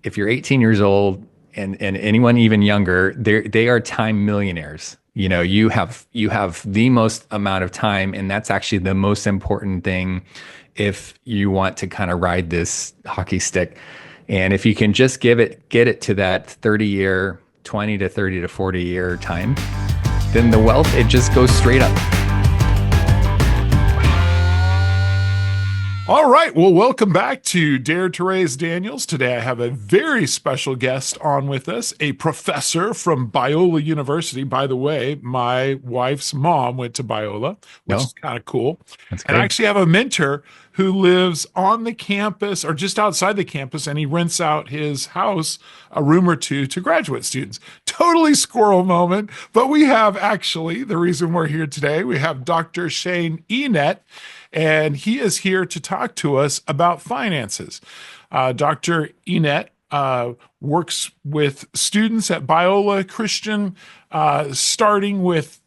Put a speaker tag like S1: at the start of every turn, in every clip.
S1: if you're 18 years old and anyone even younger, they are time millionaires. You have the most amount of time, and that's actually the most important thing if you want to kind of ride this hockey stick. And if you can just get it to that 30-year, 20 to 30 to 40-year time, then the wealth, it just goes straight up.
S2: All right. Well, welcome back to Dare to Raise Daniels. Today I have a very special guest on with us, a professor from Biola University. By the way, my wife's mom went to Biola, which
S1: No,
S2: is kind of cool.
S1: that's
S2: And I
S1: great.
S2: actually have a mentor who lives on the campus or just outside the campus, and he rents out his house, a room or two, to graduate students. Totally squirrel moment. But we have actually the reason we're here today. We have Dr. Shane Enete, and he is here to talk to us about finances. Dr. Enete works with students at Biola Christian, starting with,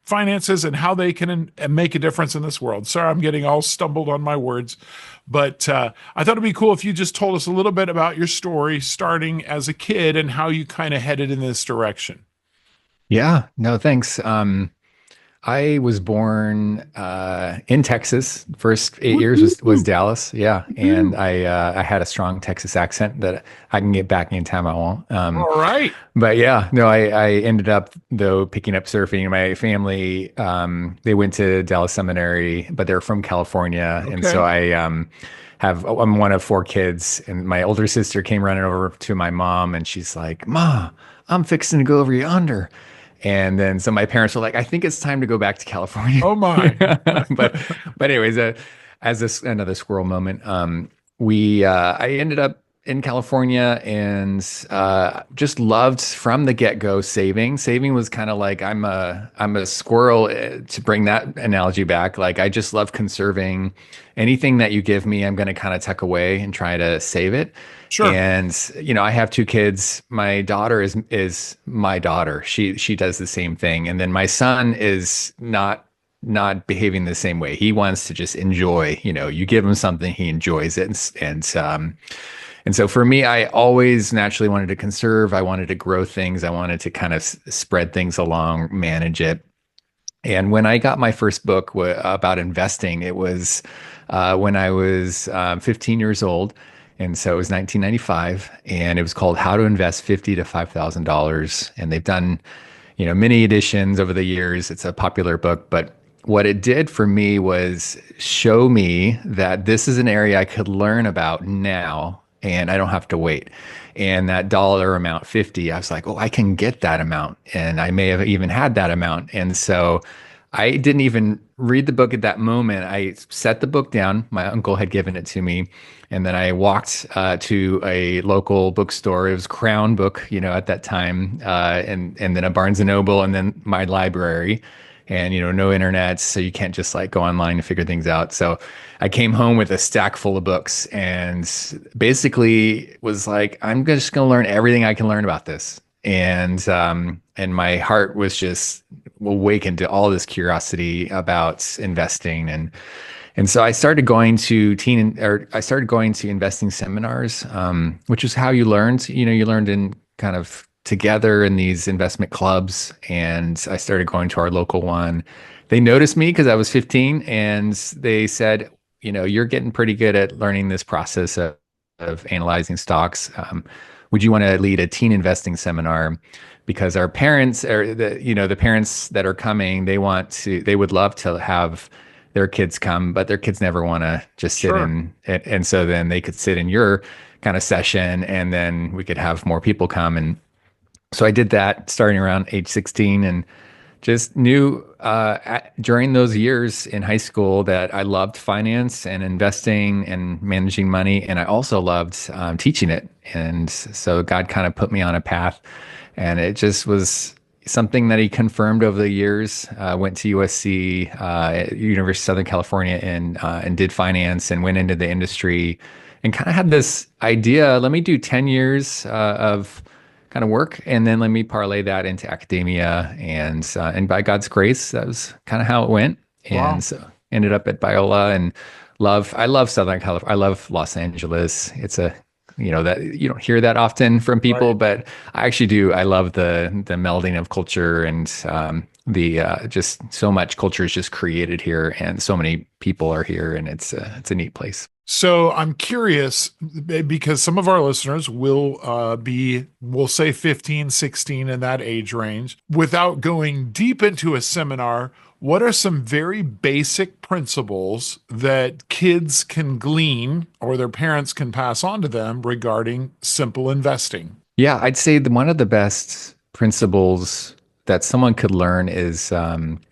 S2: finances and how they can make a difference in this world. Sorry, I'm getting all stumbled on my words, but I thought it'd be cool if you just told us a little bit about your story starting as a kid and how you kind of headed in this direction.
S1: Yeah, no, thanks. I was born in Texas. First 8 years was
S2: Woo-hoo.
S1: Dallas. Yeah, and
S2: Woo-hoo.
S1: I had a strong Texas accent that I can get back anytime I want.
S2: All right.
S1: But yeah, no, I ended up though picking up surfing. My family they went to Dallas Seminary, but they're from California, and so
S2: Okay.
S1: I'm one of four kids, and my older sister came running over to my mom, and she's like, "Ma, I'm fixing to go over yonder." And then so my parents were like, I think it's time to go back to California.
S2: Oh my.
S1: but but anyways, another squirrel moment. We I ended up in California and just loved from the get-go saving. Saving was kind of like I'm a squirrel to bring that analogy back. Like I just love conserving anything that you give me, I'm going to kind of tuck away and try to save it.
S2: Sure.
S1: And I have two kids. My daughter is my daughter. She does the same thing. And then my son is not behaving the same way. He wants to just enjoy, you give him something, he enjoys it. And so for me, I always naturally wanted to conserve. I wanted to grow things. I wanted to kind of spread things along, manage it. And when I got my first book about investing, it was when I was 15 years old. And so it was 1995, and it was called How to Invest 50 to $5,000. And they've done, many editions over the years. It's a popular book, but what it did for me was show me that this is an area I could learn about now, and I don't have to wait. And that dollar amount, 50, I was like, oh, I can get that amount. And I may have even had that amount. And so I didn't even read the book at that moment. I set the book down. My uncle had given it to me. And then I walked to a local bookstore. It was Crown Book, at that time, and then a Barnes and Noble, and then my library. And no internet, so you can't just like go online and figure things out. So I came home with a stack full of books, and basically was like, I'm just going to learn everything I can learn about this. And my heart was just awakened to all this curiosity about investing, and so I started going to investing seminars, which is how you learned. You learned in kind of together in these investment clubs. And I started going to our local one. They noticed me because I was 15, and they said, you're getting pretty good at learning this process of analyzing stocks. Would you want to lead a teen investing seminar? Because our parents, or the parents that are coming, they would love to have their kids come, but their kids never want to just sit
S2: Sure.
S1: in. And so then they could sit in your kind of session, and then we could have more people come. And so I did that starting around age 16, and just knew during those years in high school that I loved finance and investing and managing money. And I also loved teaching it. And so God kind of put me on a path, and it just was something that he confirmed over the years. Went to USC, University of Southern California, and did finance and went into the industry and kind of had this idea, let me do 10 years of kind of work, and then let me parlay that into academia. And by God's grace, that was kind of how it went. And
S2: Wow.
S1: so ended up at Biola, and I love Southern California. I love Los Angeles. It's a that you don't hear that often from people,
S2: Right.
S1: but I actually do. I love the melding of culture and the just so much culture is just created here, and so many people are here, and it's a neat place.
S2: So I'm curious because some of our listeners will we'll say 15, 16 in that age range. Without going deep into a seminar, what are some very basic principles that kids can glean or their parents can pass on to them regarding simple investing?
S1: Yeah, I'd say one of the best principles that someone could learn is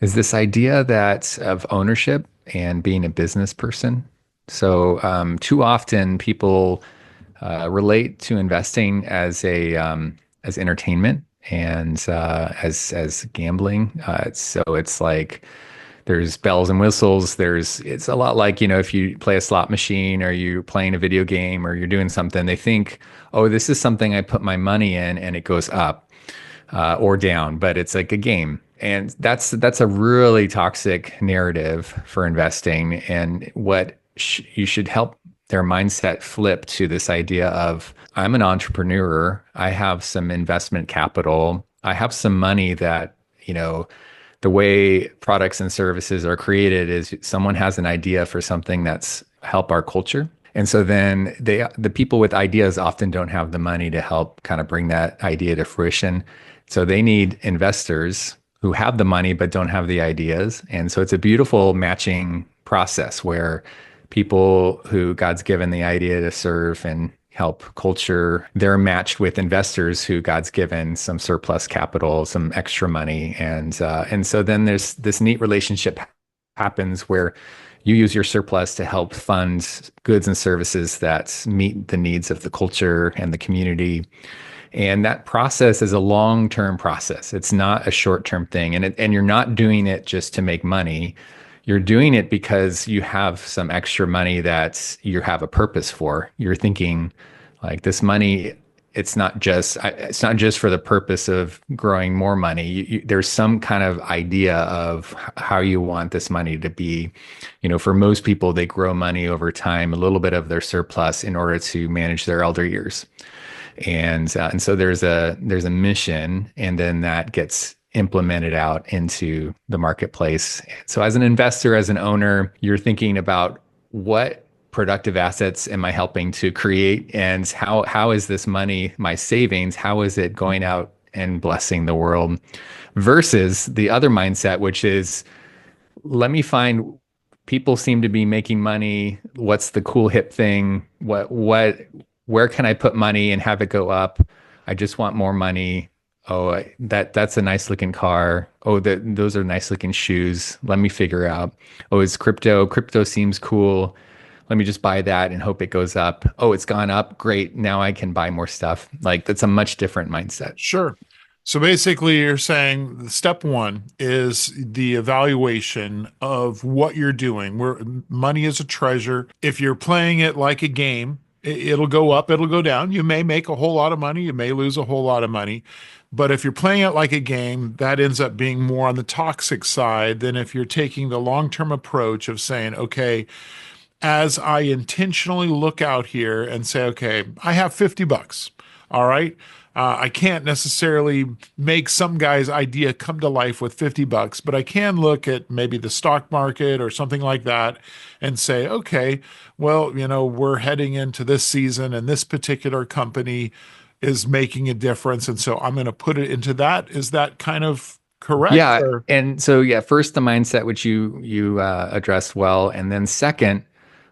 S1: this idea that of ownership and being a business person. So too often people relate to investing as entertainment and as gambling. So it's like there's bells and whistles. It's a lot like, if you play a slot machine or you're playing a video game or you're doing something, they think, oh, this is something I put my money in and it goes up or down, but it's like a game. And that's a really toxic narrative for investing. And what you should help their mindset flip to this idea of I'm an entrepreneur. I have some investment capital. I have some money that, the way products and services are created is someone has an idea for something that's help our culture. And so then the people with ideas often don't have the money to help kind of bring that idea to fruition. So they need investors who have the money but don't have the ideas. And so it's a beautiful matching process where people who God's given the idea to serve and help culture, they're matched with investors who God's given some surplus capital, some extra money, and so then there's this neat relationship happens where you use your surplus to help fund goods and services that meet the needs of the culture and the community. And that process is a long-term process. It's not a short-term thing, and you're not doing it just to make money. You're doing it because you have some extra money that you have a purpose for. You're thinking like this money, it's not just for the purpose of growing more money. There's some kind of idea of how you want this money to be. For most people, they grow money over time, a little bit of their surplus in order to manage their elder years. And so there's a mission, and then that gets implemented out into the marketplace. So as an investor, as an owner, you're thinking about what productive assets am I helping to create, and how is this money, my savings, how is it going out and blessing the world, versus the other mindset, which is let me find people seem to be making money. What's the cool hip thing? Where can I put money and have it go up? I just want more money. Oh, that's a nice looking car. Oh, those are nice looking shoes. Let me figure out. Oh, it's crypto. Crypto seems cool. Let me just buy that and hope it goes up. Oh, it's gone up. Great. Now I can buy more stuff. Like that's a much different mindset.
S2: Sure. So basically, you're saying step one is the evaluation of what you're doing. Where money is a treasure. If you're playing it like a game, it'll go up, it'll go down. You may make a whole lot of money, you may lose a whole lot of money. But if you're playing it like a game, that ends up being more on the toxic side than if you're taking the long-term approach of saying, okay, as I intentionally look out here and say, okay, I have 50 bucks. All right. I can't necessarily make some guy's idea come to life with 50 bucks, but I can look at maybe the stock market or something like that and say, okay, well, we're heading into this season and this particular company is making a difference. And so I'm going to put it into that. Is that kind of correct?
S1: Yeah.
S2: Or
S1: And so, yeah, first the mindset, which you addressed well. And then second,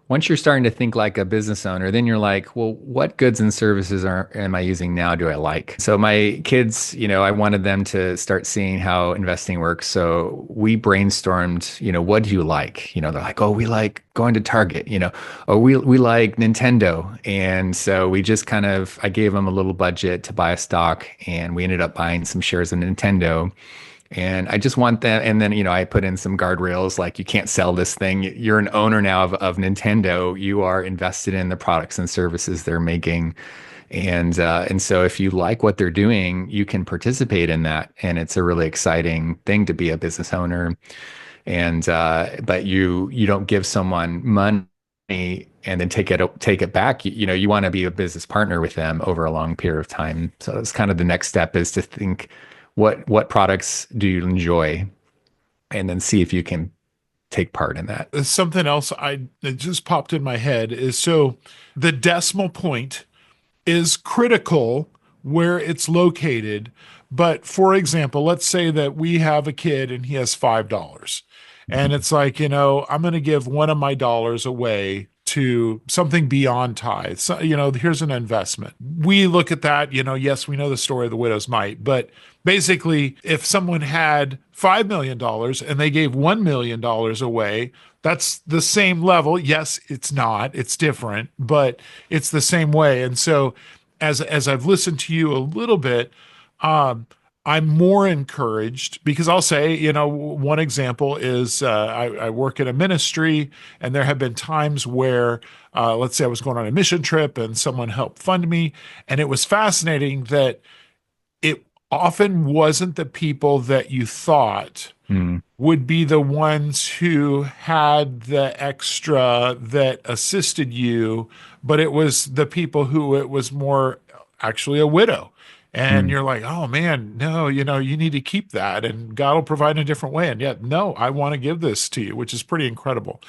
S1: once you're starting to think like a business owner, then you're like, well, what goods and services am I using now? Do I like? So my kids, I wanted them to start seeing how investing works. So we brainstormed, what do you like? They're like, oh, we like going to Target, oh, we like Nintendo. And so we just I gave them a little budget to buy a stock, and we ended up buying some shares of Nintendo. And I just want that. And then, I put in some guardrails like you can't sell this thing. You're an owner now of Nintendo. You are invested in the products and services they're making. And so if you like what they're doing, you can participate in that. And it's a really exciting thing to be a business owner. But you don't give someone money and then take it back, you want to be a business partner with them over a long period of time. So it's kind of the next step is to think what products do you enjoy, and then see if you can take part in that.
S2: Something else that just popped in my head is, so the decimal point is critical where it's located. But for example, let's say that we have a kid and he has $5. And it's like, I'm going to give one of my dollars away to something beyond tithes. So, here's an investment. We look at that, yes, we know the story of the widow's mite, but basically, if someone had $5 million and they gave $1 million away, that's the same level. Yes, it's not, it's different, but it's the same way. And so as I've listened to you a little bit, I'm more encouraged because I'll say, one example is I work in a ministry, and there have been times where, let's say I was going on a mission trip and someone helped fund me. And it was fascinating that it often wasn't the people that you thought would be the ones who had the extra that assisted you, but it was the people who it was more actually a widow. And
S1: Mm.
S2: you're like, oh man, no, you need to keep that and God will provide in a different way. And yet, no, I want to give this to you, which is pretty incredible.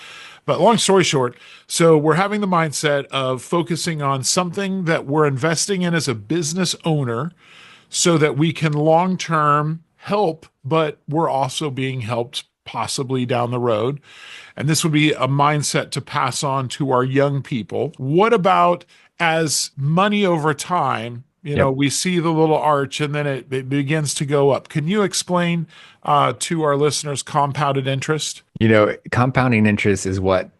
S2: But long story short, so we're having the mindset of focusing on something that we're investing in as a business owner so that we can long term help, but we're also being helped possibly down the road. And this would be a mindset to pass on to our young people. What about as money over time?
S1: Yep.
S2: We see the little arch and then it begins to go up. Can you explain to our listeners compounded interest?
S1: Compounding interest is what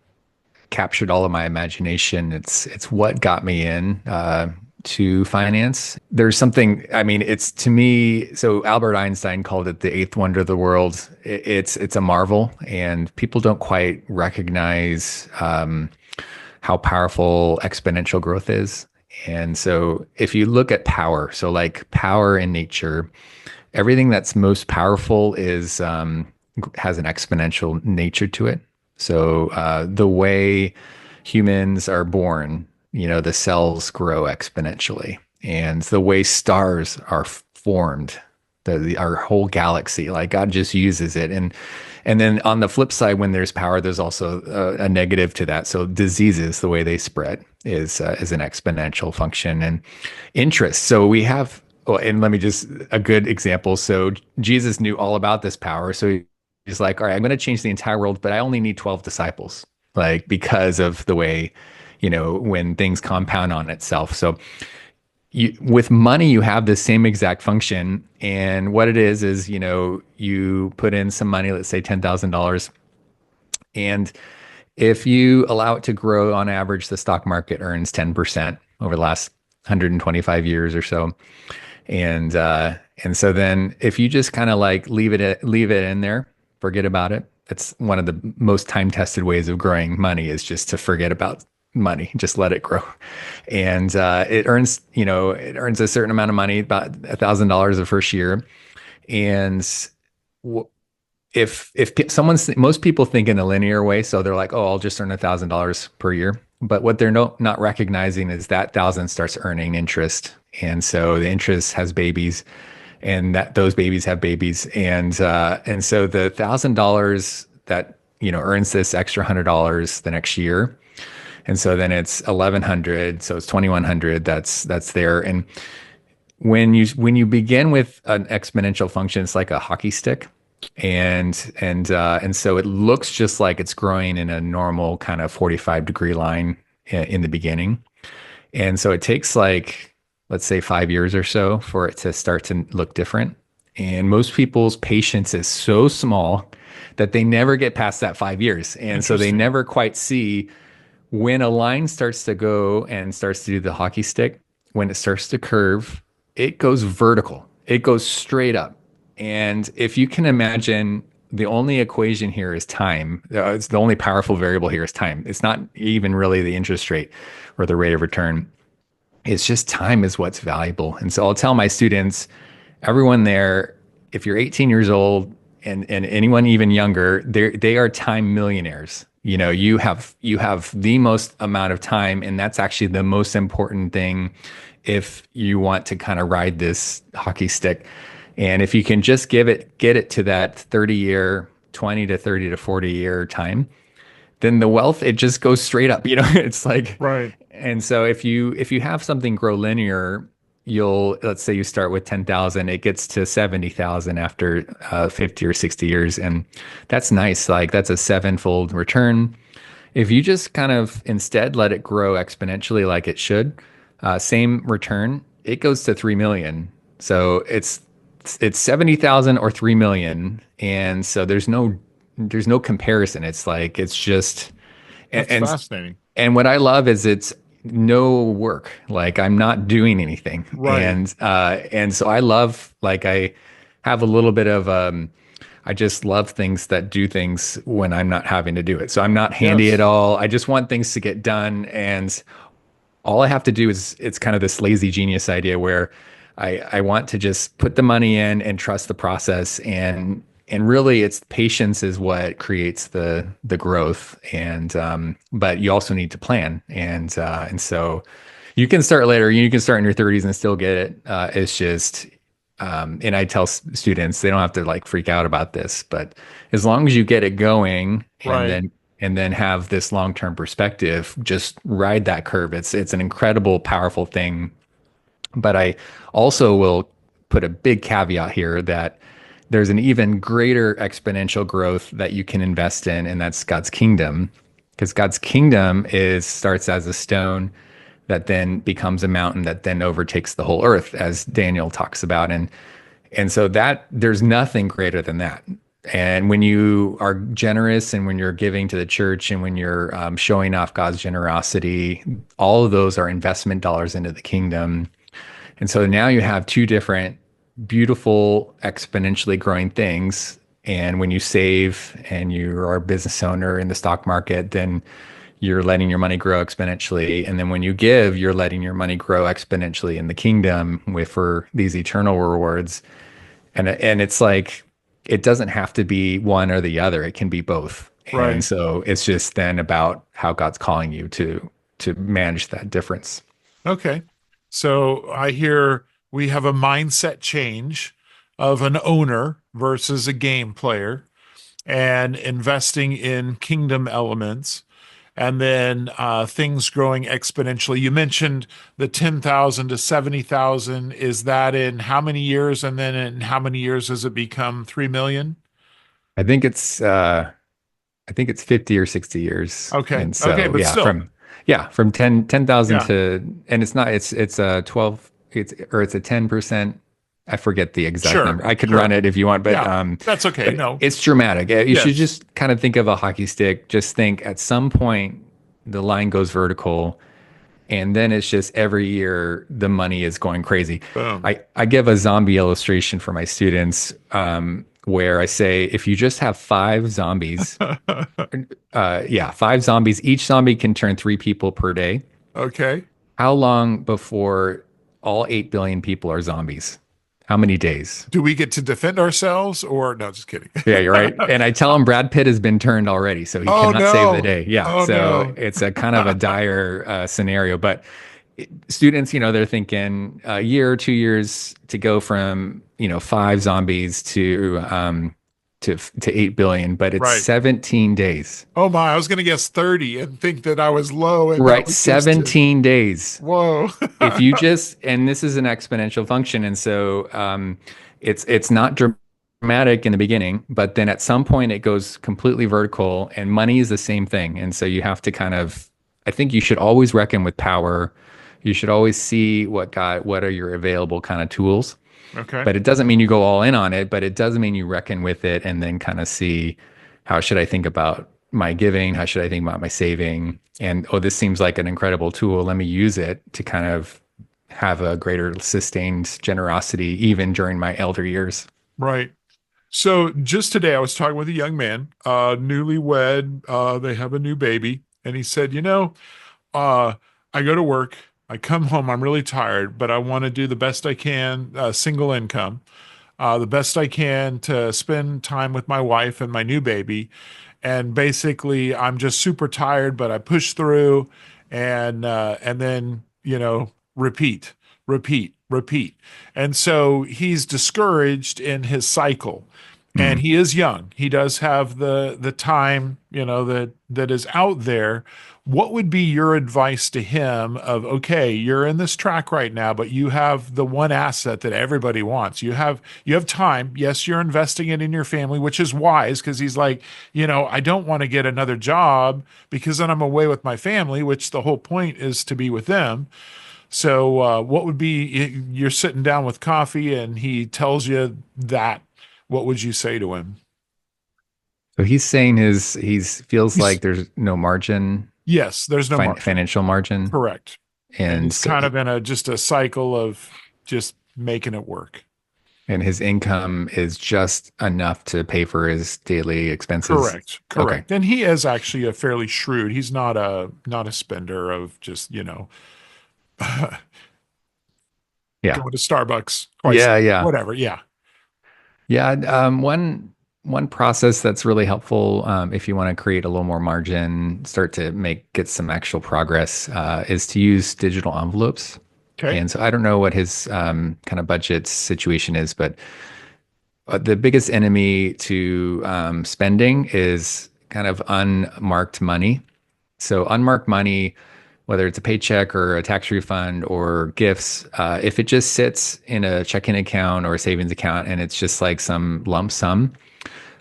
S1: captured all of my imagination. It's what got me in to finance. There's something, I mean, it's to me, so Albert Einstein called it the eighth wonder of the world. It's a marvel, and people don't quite recognize how powerful exponential growth is. And so if you look at power, so like power in nature, everything that's most powerful is has an exponential nature to it. So the way humans are born, the cells grow exponentially, and the way stars are formed, our whole galaxy, like God just uses it. And then on the flip side, when there's power, there's also a negative to that. So diseases, the way they spread, is an exponential function. And interest. So we have, well, and let me just a good example. So Jesus knew all about this power. So he's like, all right, I'm going to change the entire world, but I only need 12 disciples, like because of the way, when things compound on itself. So with money, you have the same exact function. And what it is, you put in some money, let's say $10,000. And if you allow it to grow, on average, the stock market earns 10% over the last 125 years or so. And so then if you just kind of like leave it in there, forget about it. It's one of the most time-tested ways of growing money, is just to forget about money, just let it grow. And it earns a certain amount of money, about $1,000 the first year. And if most people think in a linear way, so they're like, oh, I'll just earn $1,000 per year. But what they're not recognizing is that thousand starts earning interest, and so the interest has babies, and that those babies have babies, and so the $1,000 that earns this extra $100 the next year, and so then it's 1,100, so it's 2,100. That's there. And when you begin with an exponential function, it's like a hockey stick, and so it looks just like it's growing in a normal kind of 45-degree line in the beginning. And so it takes, like, let's say 5 years or so for it to start to look different. And most people's patience is so small that they never get past that 5 years. And so they never quite see when a line starts to go and starts to do the hockey stick. When it starts to curve, it goes vertical. It goes straight up. And if you can imagine, the only equation here is time. It's the only powerful variable here is time. It's not even really the interest rate or the rate of return. It's just time is what's valuable. And so I'll tell my students, everyone there, if you're 18 years old and anyone even younger, they are time millionaires. you have the most amount of time, and that's actually the most important thing if you want to kind of ride this hockey stick. And if you can just get it to that 30-year, 20 to 30 to 40-year time, then the wealth, it just goes straight up. It's like,
S2: Right.
S1: and so if you have something grow linear, let's say you start with 10,000, it gets to 70,000 after 50 or 60 years. And that's nice. Like that's a sevenfold return. If you just kind of instead let it grow exponentially like it should, same return, it goes to 3 million. So it's 70,000 or 3 million. And so there's no comparison. It's like it's just and,
S2: That's
S1: and
S2: fascinating.
S1: and what I love is it's no work. Like I'm not doing anything.
S2: Right.
S1: And so I love, like, I have a little bit of I just love things that do things when I'm not having to do it. So I'm not handy at
S2: Yes.
S1: all. I just want things to get done, and all I have to do is, it's kind of this lazy genius idea where I want to just put the money in and trust the process, and really it's patience is what creates the growth. And but you also need to plan, and so you can start later, you can start in your 30s and still get it. It's just and I tell students they don't have to like freak out about this, but as long as you get it going, and
S2: Right.
S1: then have this long-term perspective, just ride that curve. It's an incredible, powerful thing. But I also will put a big caveat here that there's an even greater exponential growth that you can invest in, and that's God's kingdom. Because God's kingdom starts as a stone that then becomes a mountain that then overtakes the whole earth, as Daniel talks about. And so that there's nothing greater than that. And when you are generous, and when you're giving to the church, and when you're showing off God's generosity, all of those are investment dollars into the kingdom. And so now you have two different beautiful, exponentially growing things. And when you save and you are a business owner in the stock market, then you're letting your money grow exponentially. And then when you give, you're letting your money grow exponentially in the kingdom for these eternal rewards. And it's like, it doesn't have to be one or the other. It can be both. And
S2: Right.
S1: so it's just then about how God's calling you to manage that difference.
S2: Okay. So I hear we have a mindset change of an owner versus a game player and investing in kingdom elements and then things growing exponentially. You mentioned the 10,000 to 70,000. Is that in how many years? And then in how many years does it become 3 million?
S1: I think it's 50 or 60 years.
S2: Okay.
S1: And
S2: Okay.
S1: so
S2: But
S1: yeah,
S2: still,
S1: from 10,000
S2: yeah,
S1: to, and it's a 12, it's a 10%. I forget the exact
S2: sure.
S1: number. I could run
S2: Sure.
S1: it if you want,
S2: Yeah. That's okay.
S1: but
S2: No.
S1: it's dramatic. You should
S2: Yes.
S1: just kind of think of a hockey stick. Just think at some point the line goes vertical, and then it's just every year the money is going crazy.
S2: Boom.
S1: I give a zombie illustration for my students, where I say, if you just have five zombies, yeah, five zombies, each zombie can turn three people per day.
S2: Okay.
S1: How long before all 8 billion people are zombies? How many days?
S2: Do we get to defend ourselves or no, just kidding.
S1: Yeah, you're right. And I tell him Brad Pitt has been turned already, so he
S2: Oh
S1: cannot save the
S2: no.
S1: day. Yeah.
S2: Oh
S1: So
S2: no.
S1: it's a kind of a dire scenario. But students, they're thinking a year or 2 years to go from, five zombies to 8 billion, but it's
S2: Right.
S1: 17 days.
S2: Oh my, I was going to guess 30 and think that I was low and that
S1: Right.
S2: was just it.
S1: 17 days.
S2: Whoa.
S1: If you just, and this is an exponential function, and so it's not dramatic in the beginning, but then at some point it goes completely vertical, and money is the same thing. And so you have to kind of, I think you should always reckon with power. You should always see what are your available kind of tools.
S2: Okay.
S1: But it doesn't mean you go all in on it, but it does mean you reckon with it, and then kind of see, how should I think about my giving? How should I think about my saving? And, oh, this seems like an incredible tool. Let me use it to kind of have a greater sustained generosity even during my elder years.
S2: Right. So just today I was talking with a young man, newlywed, they have a new baby, and he said, uh, I go to work, I come home, I'm really tired, but I want to do the best I can, single income, the best I can to spend time with my wife and my new baby. and basically I'm just super tired, but I push through, and then repeat, repeat. And so he's discouraged in his cycle. And
S1: Mm.
S2: he is young. He does have the time, that is out there. What would be your advice to him of, okay, you're in this track right now, but you have the one asset that everybody wants. You have time. Yes, you're investing it in your family, which is wise because he's like, I don't want to get another job because then I'm away with my family, which the whole point is to be with them. So, what would be, you're sitting down with coffee and he tells you that, what would you say to him?
S1: So he's saying he's feels
S2: He's,
S1: like there's no margin,
S2: yes, there's no margin.
S1: financial margin,
S2: Correct. And
S1: and
S2: he's
S1: so
S2: kind of in just a cycle of just making it work.
S1: and his income is just enough to pay for his daily expenses.
S2: Correct.
S1: Okay.
S2: Correct. And he is actually a fairly shrewd. He's not a spender of just, going
S1: Yeah.
S2: to Starbucks twice,
S1: Yeah, yeah.
S2: whatever. Yeah.
S1: Yeah, one process that's really helpful if you want to create a little more margin, start to get some actual progress, is to use digital envelopes.
S2: Okay.
S1: And so I don't know what his kind of budget situation is, but the biggest enemy to spending is kind of unmarked money. So unmarked money, whether it's a paycheck or a tax refund or gifts, if it just sits in a checking account or a savings account and it's just like some lump sum,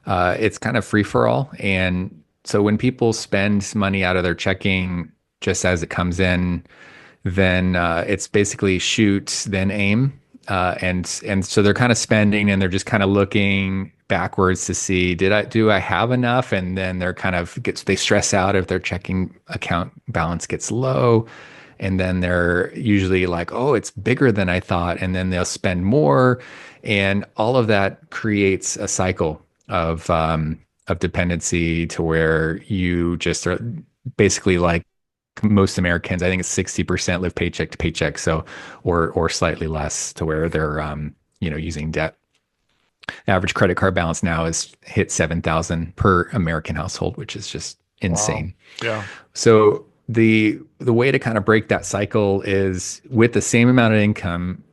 S1: it's kind of free for all. And so when people spend money out of their checking just as it comes in, then it's basically shoot, then aim. And so they're kind of spending and they're just kind of looking backwards to see, do I have enough? And then they're kind of they stress out if their checking account balance gets low. And then they're usually like, oh, it's bigger than I thought. And then they'll spend more. And all of that creates a cycle of dependency to where you just are basically like most Americans, I think it's 60% live paycheck to paycheck. So, or slightly less to where they're, using debt. Average credit card balance now is hit 7,000 per American household, which is just
S2: Wow.
S1: insane.
S2: Yeah.
S1: So the way to kind of break that cycle is with the same amount of income,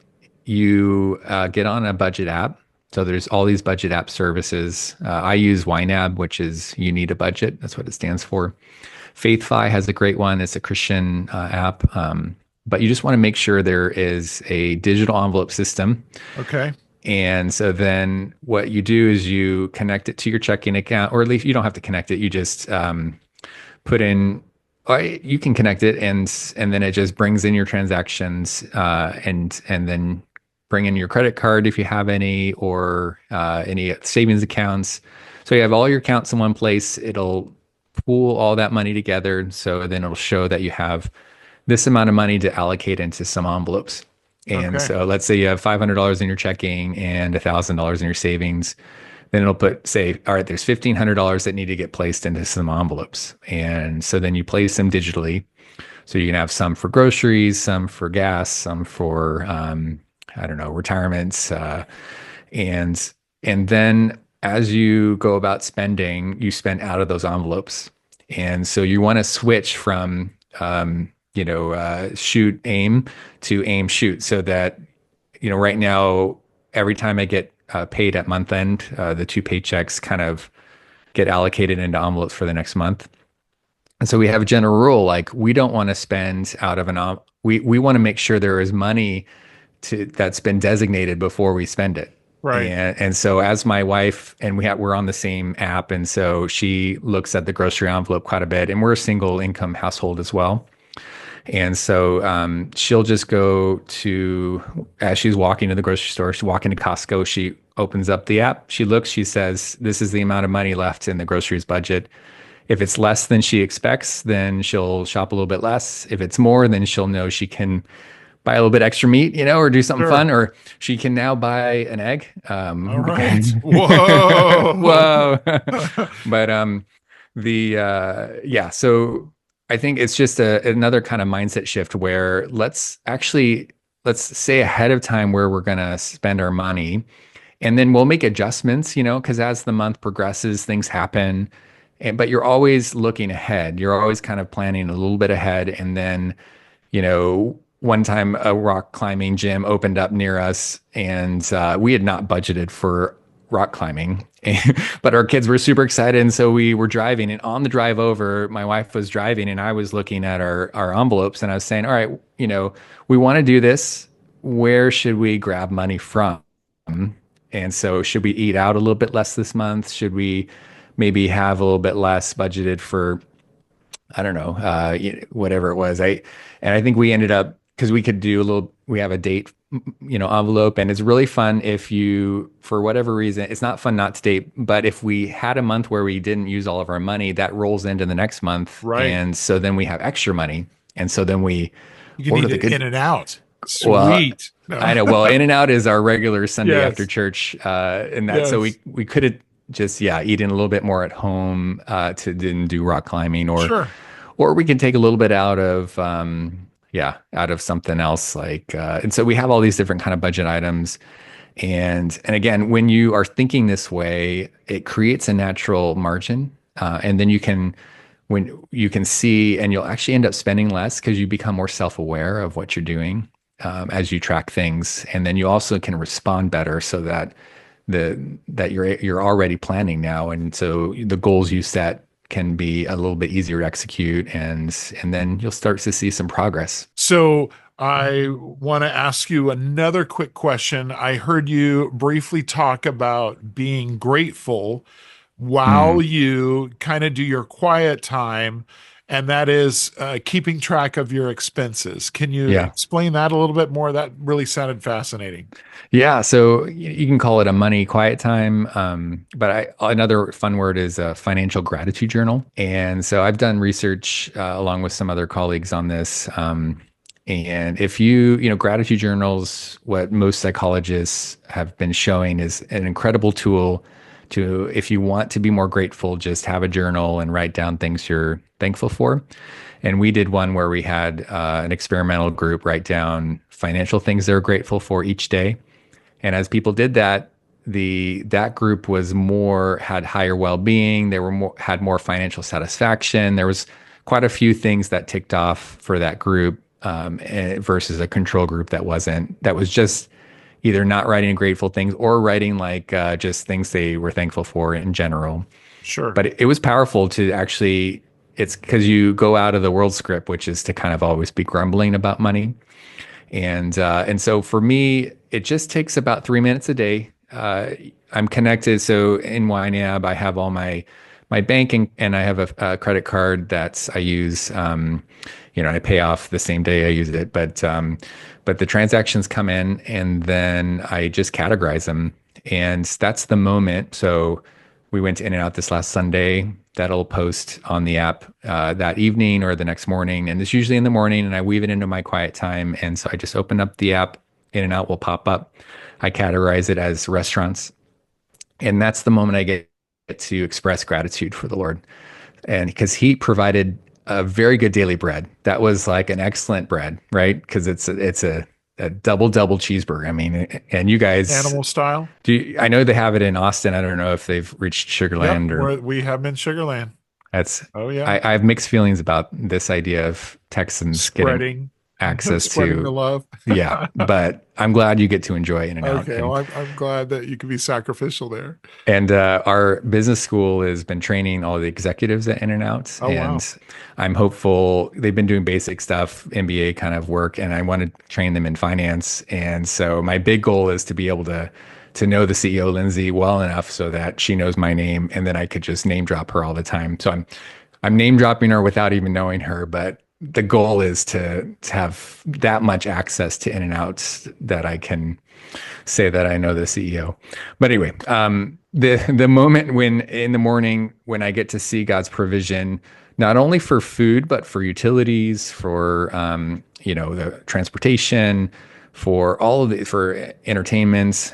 S1: you get on a budget app. So there's all these budget app services. I use YNAB, which is you need a budget. That's what it stands for. FaithFi has a great one. It's a Christian app. But you just want to make sure there is a digital envelope system.
S2: Okay.
S1: And so then what you do is you connect it to your checking account, or at least you don't have to connect it. You just put in, or you can connect it, and then it just brings in your transactions, and then bring in your credit card if you have any, or any savings accounts. So you have all your accounts in one place. It'll pool all that money together. So then it'll show that you have this amount of money to allocate into some envelopes. And
S2: Okay.
S1: so let's say you have $500 in your checking and $1,000 in your savings. Then it'll say, all right, there's $1,500 that need to get placed into some envelopes. And so then you place them digitally. So you can have some for groceries, some for gas, some for, I don't know, retirements. And and then as you go about spending, you spend out of those envelopes. And so you want to switch from shoot aim to aim shoot, so that right now every time I get paid at month end, the two paychecks kind of get allocated into envelopes for the next month. And so we have a general rule, like we don't want to spend out of we want to make sure there is money that's been designated before we spend it.
S2: Right.
S1: And so as my wife and we're on the same app, and so she looks at the grocery envelope quite a bit, and we're a single income household as well. And so she'll just go as she's walking to the grocery store, she's walking to Costco, she opens up the app, she looks, she says, this is the amount of money left in the groceries budget. If it's less than she expects, then she'll shop a little bit less. If it's more, then she'll know she can buy a little bit extra meat, or do something
S2: Sure.
S1: fun, or she can now buy an egg.
S2: All right. Whoa.
S1: Whoa. But so I think it's just another kind of mindset shift where let's say ahead of time where we're going to spend our money, and then we'll make adjustments, because as the month progresses, things happen. but you're always looking ahead. You're always kind of planning a little bit ahead. And then, one time a rock climbing gym opened up near us, and we had not budgeted for rock climbing, but our kids were super excited. And so we were driving, and on the drive over, my wife was driving and I was looking at our envelopes, and I was saying, all right, we want to do this. Where should we grab money from? And so should we eat out a little bit less this month? Should we maybe have a little bit less budgeted for, I don't know, whatever it was. I think we ended up, because we have a date, envelope, and it's really fun if you, for whatever reason, it's not fun not to date, but if we had a month where we didn't use all of our money, that rolls into the next month.
S2: Right.
S1: And so then we have extra money. And so then we
S2: You can
S1: order
S2: eat
S1: the
S2: it
S1: good.
S2: in and out.
S1: Well,
S2: Sweet. No.
S1: I know. Well, In and Out is our regular Sunday
S2: Yes.
S1: after church, and that. So
S2: Yes.
S1: we could have just eaten a little bit more at home, to didn't do rock climbing,
S2: Sure.
S1: or we can take a little bit out of out of something else, like and so we have all these different kind of budget items. And again, when you are thinking this way, it creates a natural margin, and then when you can see, and you'll actually end up spending less because you become more self-aware of what you're doing, as you track things, and then you also can respond better, so that you're already planning now, and so the goals you set can be a little bit easier to execute, and then you'll start to see some progress.
S2: So I want to ask you another quick question. I heard you briefly talk about being grateful while you kind of do your quiet time, and that is keeping track of your expenses. Can you
S1: Yeah.
S2: explain that a little bit more? That really sounded fascinating.
S1: Yeah, so you can call it a money quiet time, but another fun word is a financial gratitude journal. And so I've done research, along with some other colleagues on this. And if gratitude journals, what most psychologists have been showing is an incredible tool to, if you want to be more grateful, just have a journal and write down things you're thankful for. And we did one where we had an experimental group write down financial things they're grateful for each day. And as people did that, that group had higher well-being. Had more financial satisfaction. There was quite a few things that ticked off for that group, versus a control group that wasn't. That was just either not writing grateful things or writing like just things they were thankful for in general.
S2: Sure.
S1: But it was powerful to actually. It's because you go out of the world script, which is to kind of always be grumbling about money. And so for me, it just takes about 3 minutes a day. I'm connected. So in YNAB, I have all my banking, and I have a credit card that I use. I pay off the same day I use it, but the transactions come in, and then I just categorize them, and that's the moment. So we went to In and Out this last Sunday. That'll post on the app that evening or the next morning, and it's usually in the morning, and I weave it into my quiet time. And so I just open up the app, In and Out will pop up. I categorize it as restaurants, and that's the moment I get to express gratitude for the Lord, and because He provided a very good daily bread. That was like an excellent bread, right? Because it's a double cheeseburger. I mean, and you guys,
S2: Animal style.
S1: I know they have it in Austin. I don't know if they've reached Sugarland or
S2: We have been Sugarland.
S1: that's.
S2: Oh yeah.
S1: I have mixed feelings about this idea of Texans getting
S2: Spreading
S1: access
S2: spreading
S1: to.
S2: the love.
S1: Yeah, but I'm glad you get to enjoy In and Out.
S2: Okay, well, I'm glad that you can be sacrificial there.
S1: And our business school has been training all the executives at In and Out,
S2: Oh,
S1: and
S2: wow.
S1: I'm hopeful. They've been doing basic stuff, MBA kind of work, and I want to train them in finance. And so my big goal is to be able to know the CEO, Lindsay, well enough so that she knows my name, and then I could just name drop her all the time. So I'm name dropping her without even knowing her, but the goal is to have that much access to In and Out that I can say that I know the CEO. But anyway, the moment when in the morning when I get to see God's provision, not only for food but for utilities, for the transportation, for all of for entertainment,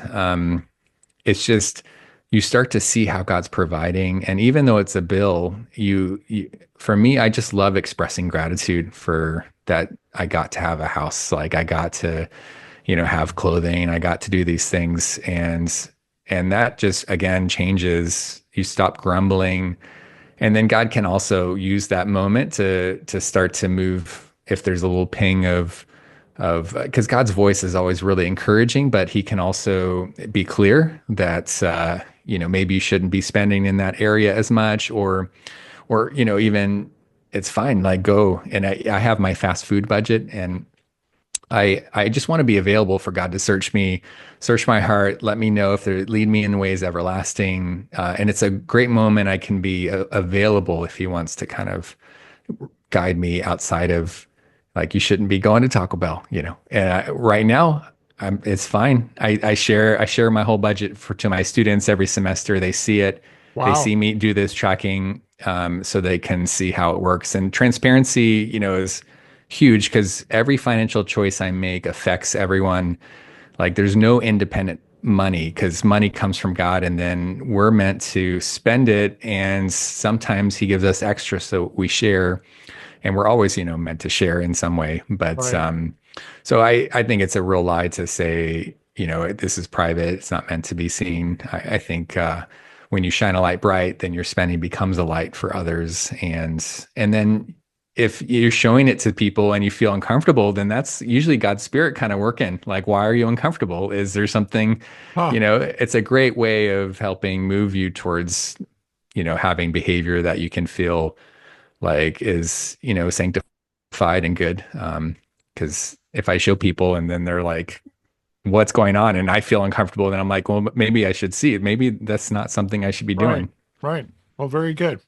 S1: it's just you start to see how God's providing. And even though it's a bill, for me, I just love expressing gratitude for that. I got to have a house, like I got to, have clothing. I got to do these things. And that just, again, changes. You stop grumbling And then God can also use that moment to start to move if there's a little ping of because God's voice is always really encouraging, but he can also be clear that maybe you shouldn't be spending in that area as much, or even it's fine, like go. And I have my fast food budget, and I just want to be available for God to search me, search my heart, let me know if they lead me in ways everlasting. And it's a great moment. I can be available if he wants to kind of guide me outside of, like, you shouldn't be going to Taco Bell. And right now, it's fine. I share my whole budget to my students every semester. They see it. They
S2: Wow.
S1: see me do this tracking, so they can see how it works. And transparency, is huge because every financial choice I make affects everyone. Like, there's no independent money because money comes from God, and then we're meant to spend it. And sometimes He gives us extra, so we share, and we're always, meant to share in some way. But
S2: Right.
S1: so I think it's a real lie to say, this is private. It's not meant to be seen. I think when you shine a light bright, then your spending becomes a light for others, and then if you're showing it to people and you feel uncomfortable, then that's usually God's spirit kind of working. Like, why are you uncomfortable? Is there something,
S2: Huh.
S1: it's a great way of helping move you towards, having behavior that you can feel like is, sanctified and good. Because if I show people and then they're like, what's going on? And I feel uncomfortable, then I'm like, well, maybe I should see it. Maybe that's not something I should be
S2: Right.
S1: doing.
S2: Right. Well, very good.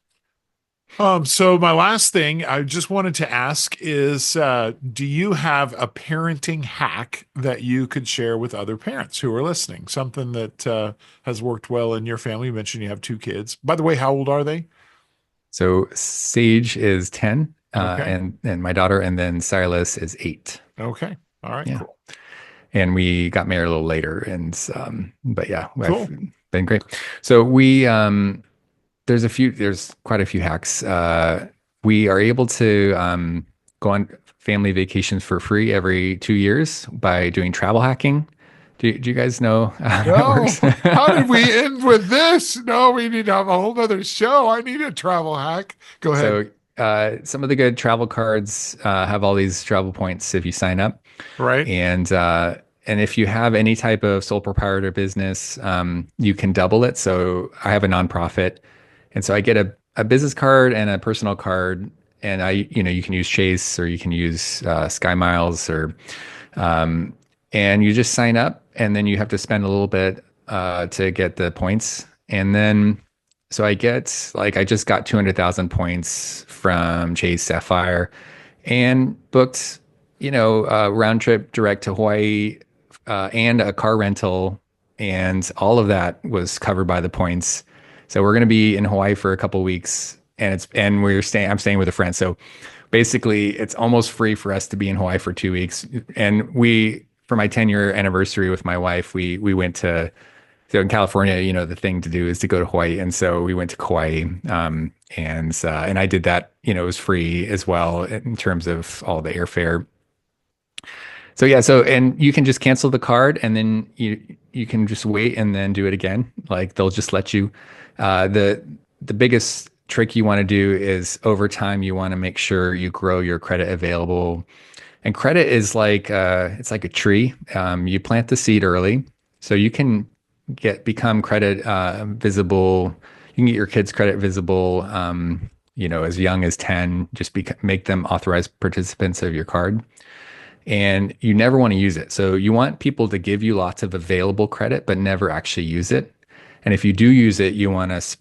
S2: So my last thing I just wanted to ask is, do you have a parenting hack that you could share with other parents who are listening? Something that has worked well in your family. You mentioned you have two kids. By the way, how old are they?
S1: So Sage is 10,
S2: Okay.
S1: and my daughter, and then Silas is 8.
S2: Okay. All right.
S1: Yeah.
S2: Cool.
S1: And we got married a little later. And but yeah, I've
S2: Cool.
S1: been great. So there's quite a few hacks. We are able to go on family vacations for free every 2 years by doing travel hacking. Do you guys know how that
S2: No,
S1: works?
S2: how did we end with this? No, we need to have a whole other show. I need a travel hack. Go ahead.
S1: So some of the good travel cards have all these travel points if you sign up.
S2: Right.
S1: And if you have any type of sole proprietor business, you can double it. So I have a nonprofit, and so I get a business card and a personal card, and you can use Chase or you can use Sky Miles, and you just sign up, and then you have to spend a little bit to get the points, and then so I just got 200,000 points from Chase Sapphire, and booked, a round trip direct to Hawaii, and a car rental, and all of that was covered by the points. So we're going to be in Hawaii for a couple weeks, and I'm staying with a friend. So basically, it's almost free for us to be in Hawaii for 2 weeks. And for my 10-year anniversary with my wife, we went to. So in California, the thing to do is to go to Hawaii, and so we went to Kauai, and I did that. It was free as well in terms of all the airfare. So yeah, and you can just cancel the card, and then you can just wait and then do it again. Like, they'll just let you. The biggest trick you want to do is, over time, you want to make sure you grow your credit available. And credit is like it's like a tree. You plant the seed early, so you can become credit visible. You can get your kids credit visible, as young as 10. Just make them authorized participants of your card, and you never want to use it. So you want people to give you lots of available credit, but never actually use it. And if you do use it, you want to,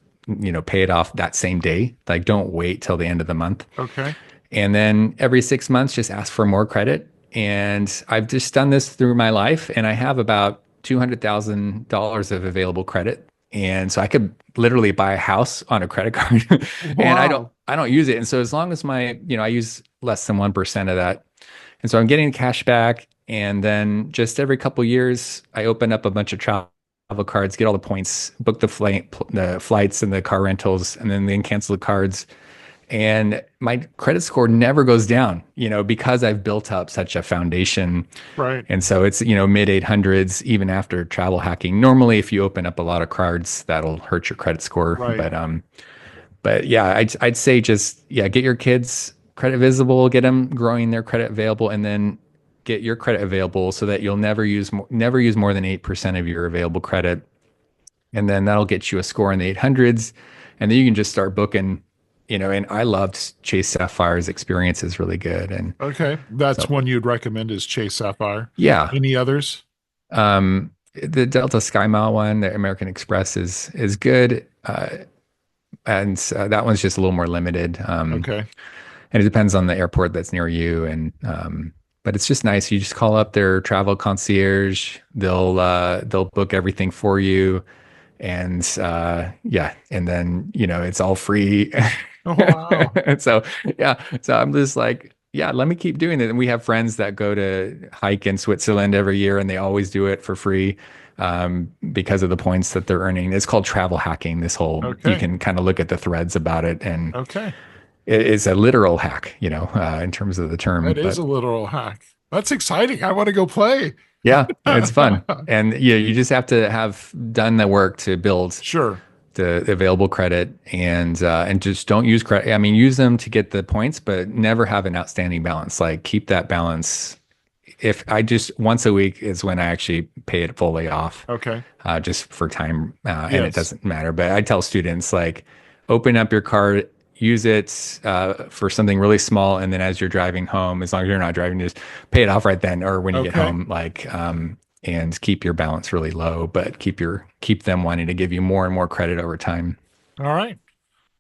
S1: pay it off that same day. Like, don't wait till the end of the month.
S2: Okay.
S1: And then every 6 months, just ask for more credit. And I've just done this through my life, and I have about $200,000 of available credit. And so I could literally buy a house on a credit card, and
S2: Wow.
S1: I don't use it. And so as long as I use less than 1% of that. And so I'm getting cash back. And then just every couple years, I open up a bunch of travel cards, get all the points, book the flights and the car rentals, and then cancel the cards. And my credit score never goes down, because I've built up such a foundation.
S2: Right.
S1: And so it's, mid 800s, even after travel hacking. Normally, if you open up a lot of cards, that'll hurt your credit score.
S2: Right.
S1: But yeah, I'd say just, yeah, get your kids credit visible, get them growing their credit available, and then get your credit available so that you'll never use more than 8% of your available credit. And then that'll get you a score in the 800s. And then you can just start booking, and I loved Chase Sapphire's experience is really good. And
S2: Okay. That's
S1: so,
S2: one you'd recommend is Chase Sapphire.
S1: yeah.
S2: Any others?
S1: The Delta Sky Mile one, the American Express is good. And that one's just a little more limited.
S2: Okay.
S1: And it depends on the airport that's near you. And, but it's just nice. You just call up their travel concierge. They'll book everything for you. And yeah, and then it's all free.
S2: Oh, wow.
S1: And so yeah, so I'm just like, yeah, let me keep doing it. And we have friends that go to hike in Switzerland every year, and they always do it for free because of the points that they're earning. It's called travel hacking. You
S2: Okay.
S1: can kind of look at the threads about it, and
S2: Okay.
S1: it is a literal hack, in terms of the term.
S2: That is
S1: But
S2: a literal hack. That's exciting. I want to go play.
S1: yeah, it's fun. And yeah, you just have to have done the work to build
S2: Sure.
S1: the available credit, and just don't use credit. I mean, use them to get the points, but never have an outstanding balance. Like keep that balance. If I just once a week is when I actually pay it fully off,
S2: Okay.
S1: just for time, and it
S2: Yes.
S1: doesn't matter. But I tell students like, open up your card, use it for something really small, and then as you're driving home, as long as you're not driving, just pay it off right then or when you get
S2: Okay.
S1: home. Like, and keep your balance really low, but keep them wanting to give you more and more credit over time.
S2: All right.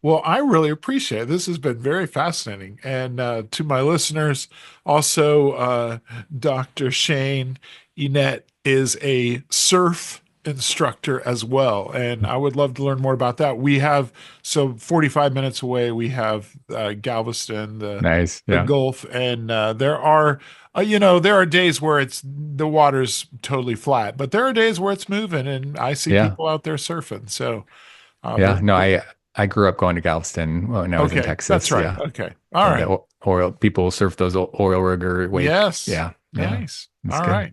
S2: Well, I really appreciate it. This has been very fascinating. And to my listeners, also, Dr. Shane Enete is a surf instructor as well. And I would love to learn more about that. So 45 minutes away, we have Galveston,
S1: Nice.
S2: the
S1: Yeah.
S2: Gulf, and there are days where the water's totally flat, but there are days where it's moving, and I see
S1: Yeah.
S2: people out there surfing. So,
S1: Yeah. No, I grew up going to Galveston when I was in
S2: okay, that's
S1: Texas.
S2: right.
S1: Yeah.
S2: Okay. All
S1: And
S2: right.
S1: the oil people surf those oil rigger wake.
S2: Yes.
S1: Yeah. Yeah.
S2: Nice.
S1: It's
S2: All
S1: good.
S2: right.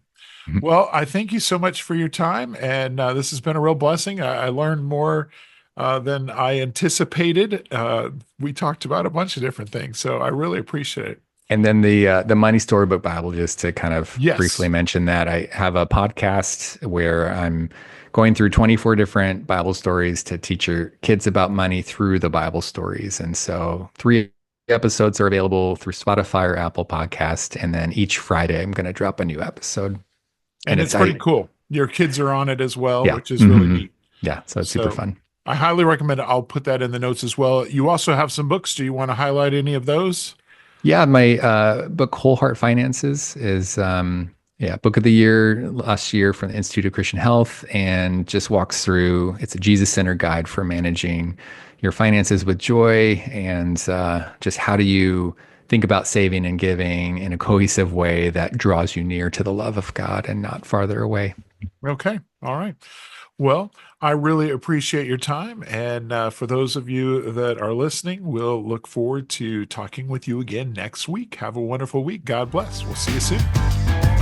S2: Well, I thank you so much for your time. And this has been a real blessing. I learned more than I anticipated. We talked about a bunch of different things. So I really appreciate it.
S1: And then the Money Storybook Bible, just to kind of briefly
S2: Yes.
S1: mention that, I have a podcast where I'm going through 24 different Bible stories to teach your kids about money through the Bible stories. And so 3 episodes are available through Spotify or Apple Podcast. And then each Friday I'm going to drop a new episode.
S2: And
S1: And
S2: it's
S1: it's
S2: pretty cool. Your kids are on it as well,
S1: yeah.
S2: which is really
S1: Mhm.
S2: neat.
S1: Yeah. So it's super
S2: So
S1: fun.
S2: I highly recommend it. I'll put that in the notes as well. You also have some books. Do you want to highlight any of those?
S1: Yeah, my book Whole Heart Finances is yeah, book of the year last year from the Institute of Christian Health, and just walks through, it's a Jesus-centered guide for managing your finances with joy, and just how do you think about saving and giving in a cohesive way that draws you near to the love of God and not farther away.
S2: Okay. All right. Well, I really appreciate your time. And for those of you that are listening, we'll look forward to talking with you again next week. Have a wonderful week. God bless. We'll see you soon.